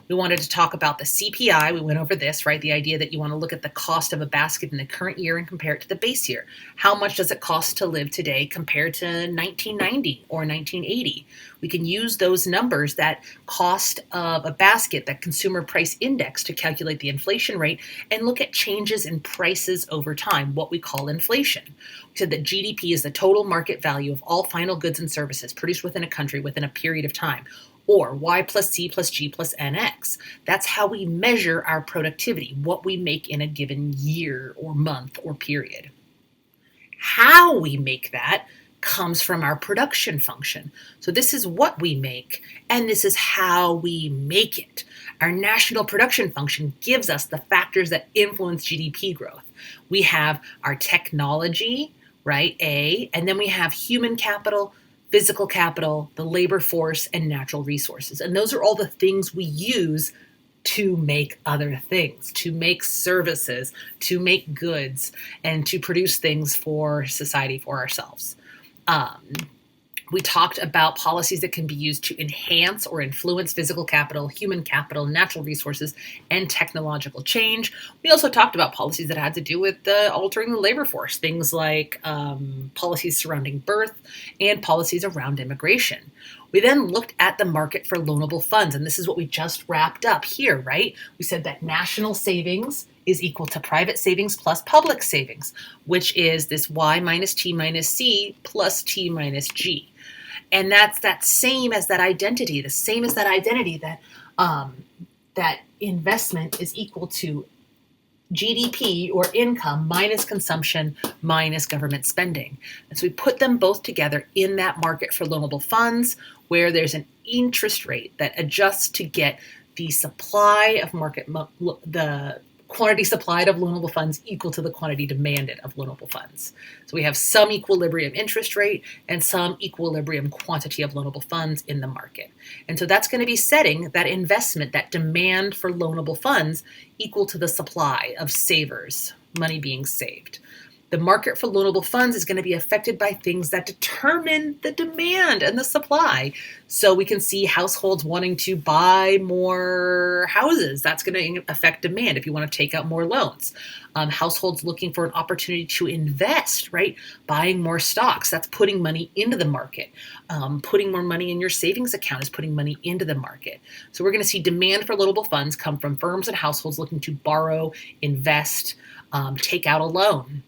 We wanted to talk about the CPI. We went over this, right? The idea that you want to look at the cost of a basket in the current year and compare it to the base year. How much does it cost to live today compared to 1990 or 1980? We can use those numbers, that cost of a basket, that consumer price index, to calculate the inflation rate and look at changes in prices over time, what we call inflation. We said that GDP is the total market value of all final goods and services produced within a country within a period of time, or Y plus C plus G plus NX. That's how we measure our productivity, what we make in a given year or month or period. How we make that comes from our production function. So this is what we make, and this is how we make it. Our national production function gives us the factors that influence GDP growth. We have our technology, right, A, and then we have human capital, physical capital, the labor force, and natural resources. And those are all the things we use to make other things, to make services, to make goods, and to produce things for society, for ourselves. We talked about policies that can be used to enhance or influence physical capital, human capital, natural resources, and technological change. We also talked about policies that had to do with altering the labor force, things like policies surrounding birth and policies around immigration. We then looked at the market for loanable funds, and this is what we just wrapped up here, right? We said that national savings is equal to private savings plus public savings, which is this Y minus T minus C plus T minus G. And that's that same as that identity, the same as that identity that that investment is equal to GDP or income minus consumption minus government spending. And so we put them both together in that market for loanable funds, where there's an interest rate that adjusts to get the supply of the quantity supplied of loanable funds equal to the quantity demanded of loanable funds. So we have some equilibrium interest rate and some equilibrium quantity of loanable funds in the market. And so that's going to be setting that investment, that demand for loanable funds, equal to the supply of savers, money being saved. The market for loanable funds is going to be affected by things that determine the demand and the supply. So we can see households wanting to buy more houses. That's going to affect demand if you want to take out more loans. Households looking for an opportunity to invest, right? Buying more stocks, that's putting money into the market. Putting more money in your savings account is putting money into the market. So we're going to see demand for loanable funds come from firms and households looking to borrow, invest, take out a loan.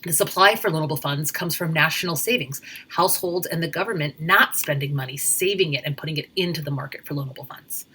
The supply for loanable funds comes from national savings, households and the government not spending money, saving it and putting it into the market for loanable funds.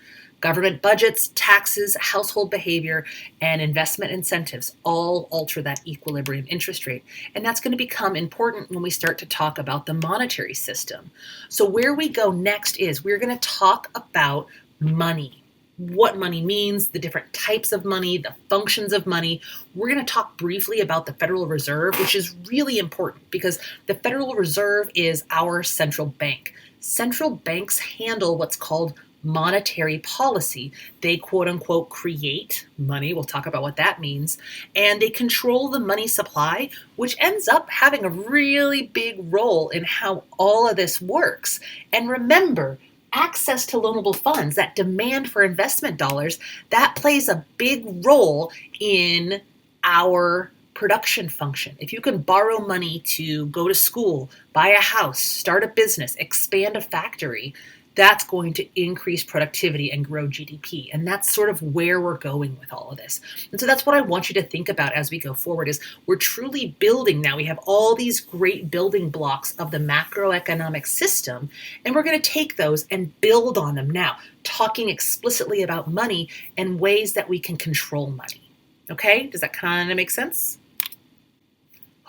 Government budgets, taxes, household behavior, and investment incentives all alter that equilibrium interest rate. And that's going to become important when we start to talk about the monetary system. So where we go next is we're going to talk about money. What money means, the different types of money, the functions of money. We're going to talk briefly about the Federal Reserve, which is really important because the Federal Reserve is our central bank. Central banks handle what's called monetary policy. They quote unquote create money. We'll talk about what that means. And they control the money supply, which ends up having a really big role in how all of this works. And remember, access to loanable funds, that demand for investment dollars, that plays a big role in our production function. If you can borrow money to go to school, buy a house, start a business, expand a factory, that's going to increase productivity and grow GDP. And that's sort of where we're going with all of this. And so that's what I want you to think about as we go forward is we're truly building now. We have all these great building blocks of the macroeconomic system, and we're going to take those and build on them now, talking explicitly about money and ways that we can control money. Okay? Does that kind of make sense?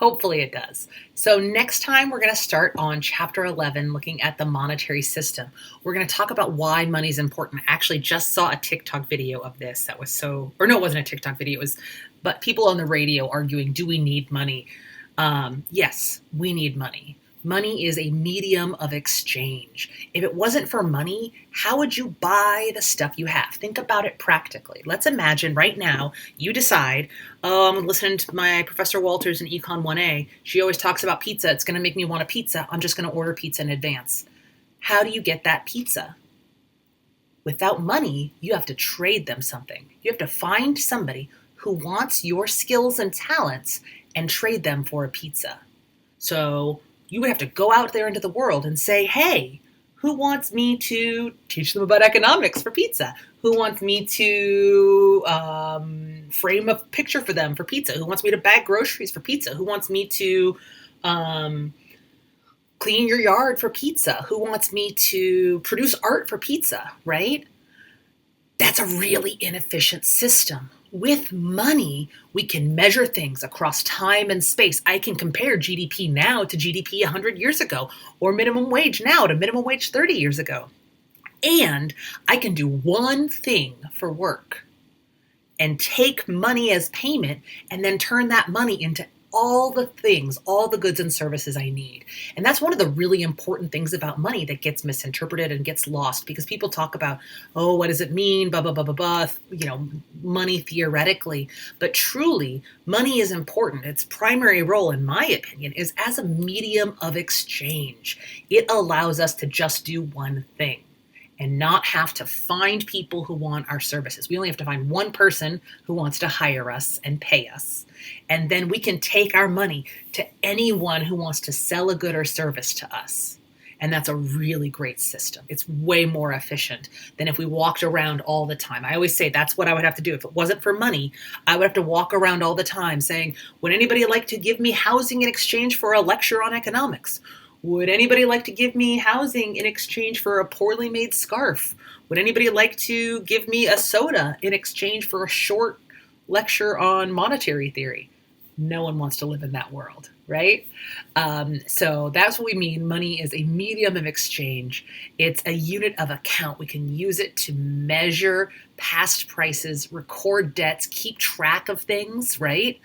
Hopefully it does. So next time we're going to start on chapter 11, looking at the monetary system. We're going to talk about why money is important. I actually just saw a TikTok video of this that was or no, it wasn't a TikTok video. But people on the radio arguing, do we need money? Yes, we need money. Money is a medium of exchange. If it wasn't for money, how would you buy the stuff you have? Think about it practically. Let's imagine right now you decide, oh, I'm listening to my Professor Walters in Econ 1A. She always talks about pizza. It's going to make me want a pizza. I'm just going to order pizza in advance. How do you get that pizza? Without money, you have to trade them something. You have to find somebody who wants your skills and talents and trade them for a pizza. So you would have to go out there into the world and say, hey, who wants me to teach them about economics for pizza? Who wants me to frame a picture for them for pizza? Who wants me to bag groceries for pizza? Who wants me to clean your yard for pizza? Who wants me to produce art for pizza, right? That's a really inefficient system. With money, we can measure things across time and space. I can compare GDP now to GDP 100 years ago, or minimum wage now to minimum wage 30 years ago. And I can do one thing for work and take money as payment and then turn that money into all the things, all the goods and services I need. And that's one of the really important things about money that gets misinterpreted and gets lost, because people talk about, oh, what does it mean? Blah, blah, blah, blah, blah, money theoretically. But truly, money is important. Its primary role, in my opinion, is as a medium of exchange. It allows us to just do one thing and not have to find people who want our services. We only have to find one person who wants to hire us and pay us. And then we can take our money to anyone who wants to sell a good or service to us. And that's a really great system. It's way more efficient than if we walked around all the time. I always say that's what I would have to do. If it wasn't for money, I would have to walk around all the time saying, would anybody like to give me housing in exchange for a lecture on economics? Would anybody like to give me housing in exchange for a poorly made scarf? Would anybody like to give me a soda in exchange for a short lecture on monetary theory? No one wants to live in that world, right? So that's what we mean. Money is a medium of exchange. It's a unit of account. We can use it to measure past prices, record debts, keep track of things, right?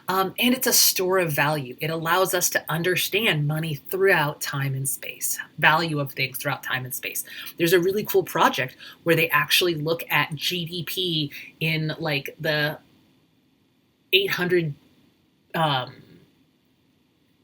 And it's a store of value. It allows us to understand money throughout time and space, value of things throughout time and space. There's a really cool project where they actually look at GDP in like the 800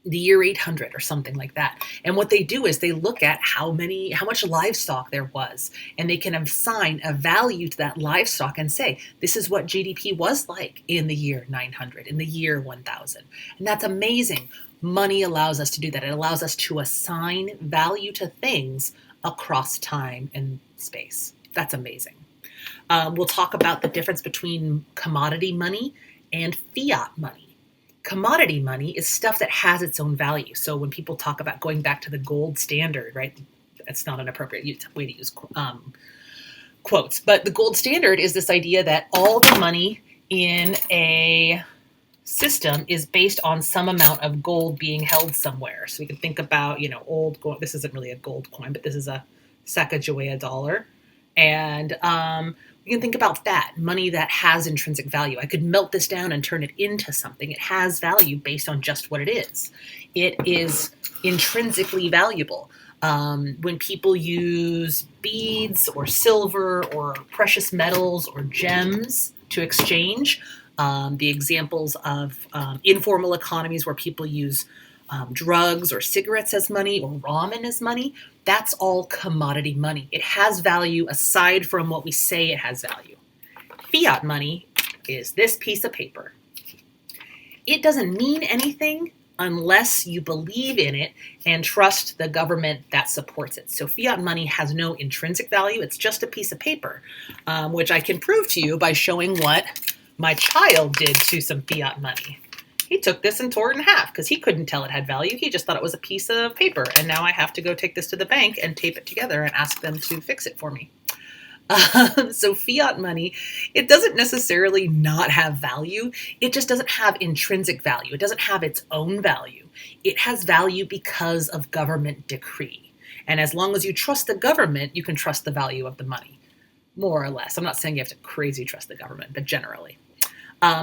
the year 800 or something like that. And what they do is they look at how much livestock there was, and they can assign a value to that livestock and say, this is what GDP was like in the year 900, in the year 1000. And that's amazing. Money allows us to do that. It allows us to assign value to things across time and space. That's amazing. We'll talk about the difference between commodity money and fiat money. Commodity money is stuff that has its own value. So when people talk about going back to the gold standard, right? That's not an appropriate way to use quotes. But the gold standard is this idea that all the money in a system is based on some amount of gold being held somewhere. So we can think about, old gold. This isn't really a gold coin, but this is a Sacagawea dollar. And we can think about that, money that has intrinsic value. I could melt this down and turn it into something. It has value based on just what it is. It is intrinsically valuable. When people use beads or silver or precious metals or gems to exchange, the examples of informal economies where people use drugs or cigarettes as money or ramen as money, that's all commodity money. It has value aside from what we say it has value. Fiat money is this piece of paper. It doesn't mean anything unless you believe in it and trust the government that supports it. So fiat money has no intrinsic value. It's just a piece of paper, which I can prove to you by showing what my child did to some fiat money. He took this and tore it in half because he couldn't tell it had value. He just thought it was a piece of paper. And now I have to go take this to the bank and tape it together and ask them to fix it for me. So fiat money, it doesn't necessarily not have value. It just doesn't have intrinsic value. It doesn't have its own value. It has value because of government decree. And as long as you trust the government, you can trust the value of the money, more or less. I'm not saying you have to crazy trust the government, but generally.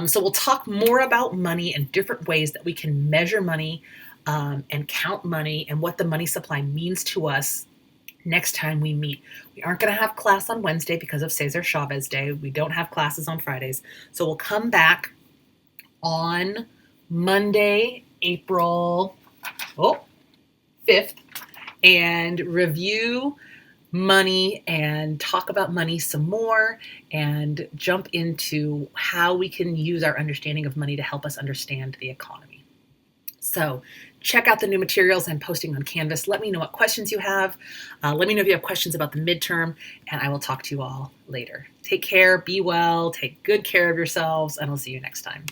So we'll talk more about money and different ways that we can measure money and count money and what the money supply means to us next time we meet. We aren't going to have class on Wednesday because of Cesar Chavez Day. We don't have classes on Fridays. So we'll come back on Monday, April 5th, and review money and talk about money some more and jump into how we can use our understanding of money to help us understand the economy. So check out the new materials I'm posting on Canvas. Let me know what questions you have. Let me know if you have questions about the midterm, and I will talk to you all later. Take care, be well, take good care of yourselves, and I'll see you next time.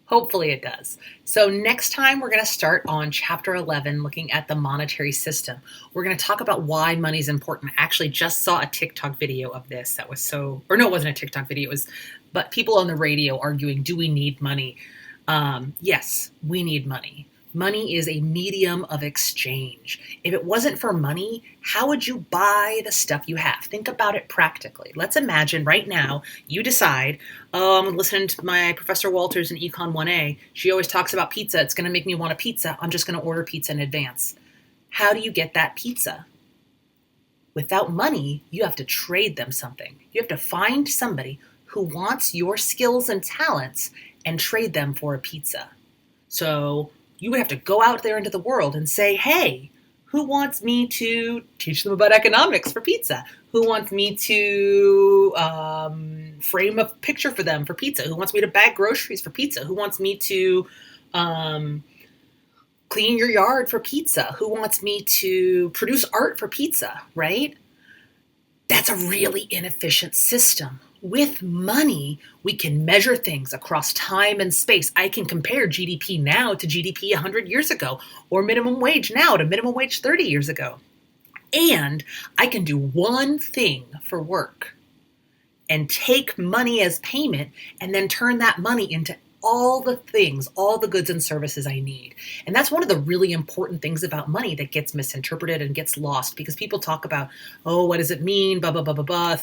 Hopefully it does. So next time we're going to start on chapter 11, looking at the monetary system. We're going to talk about why money is important. I actually just saw a TikTok video of this that was no, it wasn't a TikTok video. But people on the radio arguing, do we need money? Yes, we need money. Money is a medium of exchange. If it wasn't for money, how would you buy the stuff you have? Think about it practically. Let's imagine right now you decide, I'm listening to my Professor Walters in Econ 1A. She always talks about pizza. It's going to make me want a pizza. I'm just going to order pizza in advance. How do you get that pizza? Without money, you have to trade them something. You have to find somebody who wants your skills and talents and trade them for a pizza. So you would have to go out there into the world and say, hey, who wants me to teach them about economics for pizza? Who wants me to frame a picture for them for pizza? Who wants me to bag groceries for pizza? Who wants me to clean your yard for pizza? Who wants me to produce art for pizza, right? That's a really inefficient system. With money, we can measure things across time and space. I can compare GDP now to GDP 100 years ago, or minimum wage now to minimum wage 30 years ago. And I can do one thing for work and take money as payment and then turn that money into all the things, all the goods and services I need. And that's one of the really important things about money that gets misinterpreted and gets lost because people talk about, oh, what does it mean? Blah, blah, blah, blah, blah,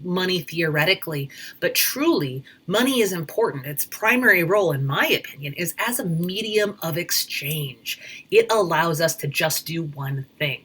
money theoretically. But truly, money is important. Its primary role, in my opinion, is as a medium of exchange. It allows us to just do one thing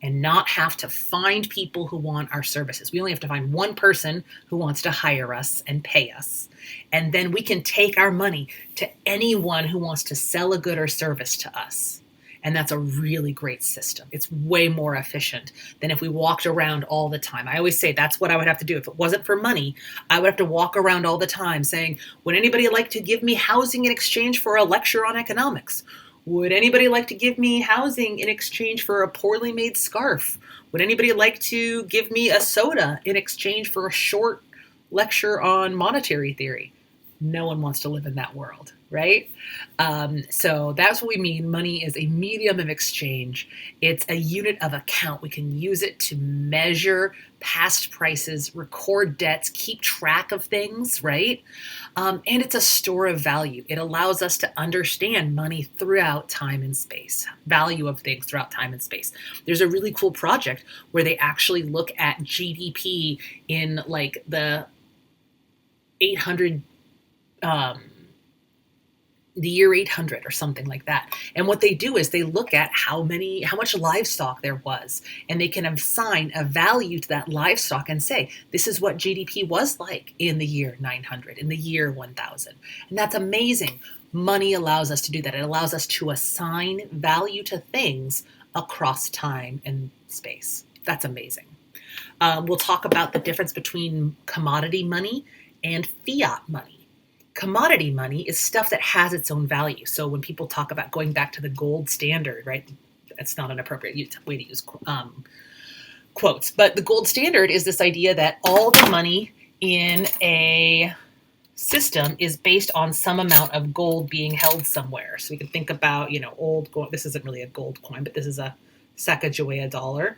and not have to find people who want our services. We only have to find one person who wants to hire us and pay us. And then we can take our money to anyone who wants to sell a good or service to us. And that's a really great system. It's way more efficient than if we walked around all the time. I always say that's what I would have to do. If it wasn't for money, I would have to walk around all the time saying, would anybody like to give me housing in exchange for a lecture on economics? Would anybody like to give me housing in exchange for a poorly made scarf? Would anybody like to give me a soda in exchange for a short lecture on monetary theory? No one wants to live in that world, right? So that's what we mean. Money is a medium of exchange. It's a unit of account. We can use it to measure past prices, record debts, keep track of things, right? And it's a store of value. It allows us to understand money throughout time and space, value of things throughout time and space. There's a really cool project where they actually look at GDP in like the 800 the year 800 or something like that. And what they do is they look at how much livestock there was, and they can assign a value to that livestock and say, this is what GDP was like in the year 900, in the year 1000. And that's amazing. Money allows us to do that. It allows us to assign value to things across time and space. That's amazing. We'll talk about the difference between commodity money and fiat money. Commodity money is stuff that has its own value. So when people talk about going back to the gold standard, right? That's not an appropriate way to use quotes. But the gold standard is this idea that all the money in a system is based on some amount of gold being held somewhere. So we can think about, old gold. This isn't really a gold coin, but this is a Sacagawea dollar.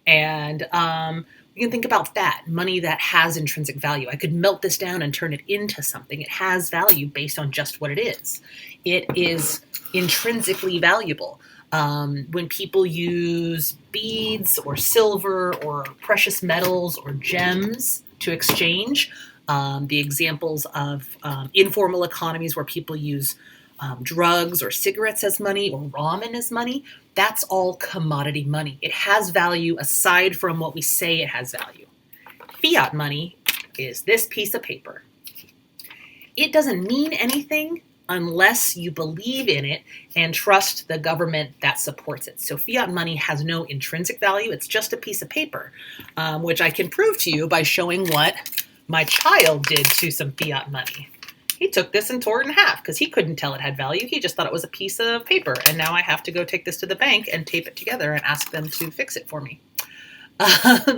And you can think about that money that has intrinsic value. I could melt this down and turn it into something. It has value based on just what it is. It is intrinsically valuable. When people use beads or silver or precious metals or gems to exchange, the examples of informal economies where people use drugs or cigarettes as money or ramen as money, that's all commodity money. It has value aside from what we say it has value. Fiat money is this piece of paper. It doesn't mean anything unless you believe in it and trust the government that supports it. So fiat money has no intrinsic value. It's just a piece of paper, which I can prove to you by showing what my child did to some fiat money. He took this and tore it in half because he couldn't tell it had value. He just thought it was a piece of paper. And now I have to go take this to the bank and tape it together and ask them to fix it for me.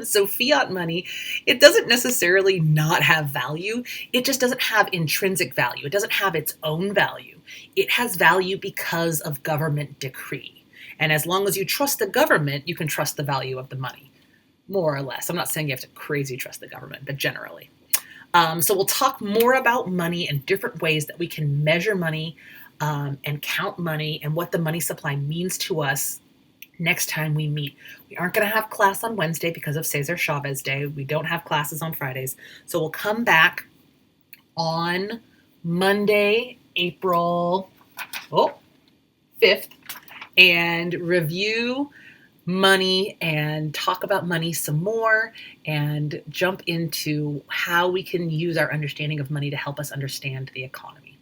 So fiat money, it doesn't necessarily not have value. It just doesn't have intrinsic value. It doesn't have its own value. It has value because of government decree. And as long as you trust the government, you can trust the value of the money, more or less. I'm not saying you have to crazy trust the government, but generally. So we'll talk more about money and different ways that we can measure money and count money and what the money supply means to us next time we meet. We aren't going to have class on Wednesday because of Cesar Chavez Day. We don't have classes on Fridays. So we'll come back on Monday, April 5th, and review money and talk about money some more and jump into how we can use our understanding of money to help us understand the economy.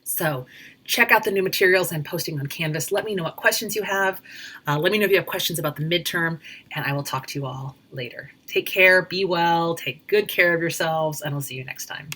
So check out the new materials I'm posting on Canvas. Let me know what questions you have. Let me know if you have questions about the midterm, and I will talk to you all later. Take care, be well, take good care of yourselves, and I'll see you next time.